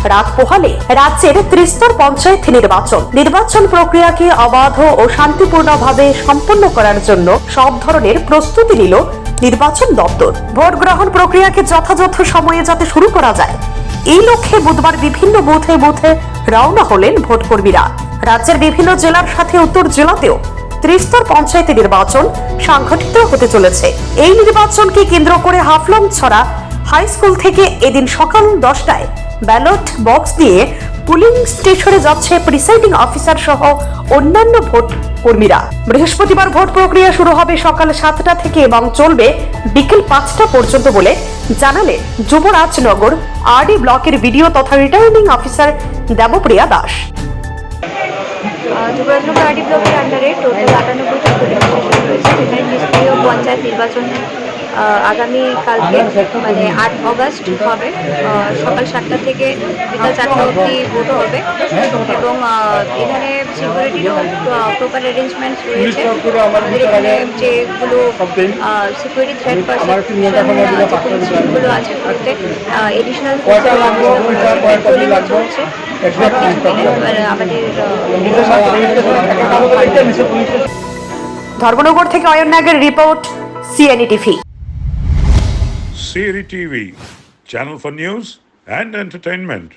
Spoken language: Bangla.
রাত পোহালে রাজ্যের ত্রিস্তর পঞ্চায়েত নির্বাচন প্রক্রিয়াকে অবাধ ও শান্তিপূর্ণভাবে সম্পন্ন করার জন্য সব ধরনের প্রস্তুতি নিল নির্বাচন দপ্তর। ভোট গ্রহণ প্রক্রিয়াকে যথাযথ সময়ে যাতে শুরু করা যায়, এই লক্ষ্যে বুধবার বিভিন্ন বুথে রওনা হলেন ভোটকর্মীরা। রাজ্যের বিভিন্ন জেলার সাথে উত্তর জেলাতেও ত্রিস্তর পঞ্চায়েত নির্বাচন সংঘটিত হতে চলেছে। এই নির্বাচনকে কেন্দ্র করে হাফলং ছড়া হাই স্কুল থেকে এদিন সকাল 10টায় ব্যালট বক্স দিয়ে পুলিং স্টেশনে যাচ্ছে প্রিসাইডিং অফিসার সহ অন্যান্য ভোট কর্মীরা। বৃহস্পতিবার ভোট প্রক্রিয়া শুরু হবে সকাল 7টা থেকে এবং চলবে বিকেল 5টা পর্যন্ত বলে জানালেন যুবরাজনগর আরডি ব্লকের ভিডিও তথা returning officer Debapriya Das. Jubarajnagar RD ব্লকের আন্ডারে টোটাল 98টা পোলিং স্টেশন রয়েছে, যেখানে ত্রিস্তরীয় পঞ্চায়েত নির্বাচন আগামী কালকে মানে 8 অগস্ট হবে। সকাল 7টা থেকে বিকাল 4টা অবধি ভোট হবে এবং এখানে সিকিউরিটিরও প্রপার অ্যারেঞ্জমেন্টস রয়েছে। আমাদের এখানে যেগুলো সিকিউরিটি থ্রেট পারসেপশনগুলো আছে বলতে এডিশনাল চলছে আমাদের। ধর্মনগর থেকে অয়ন নাগের report, CNE TV. CNE TV, channel for news and entertainment.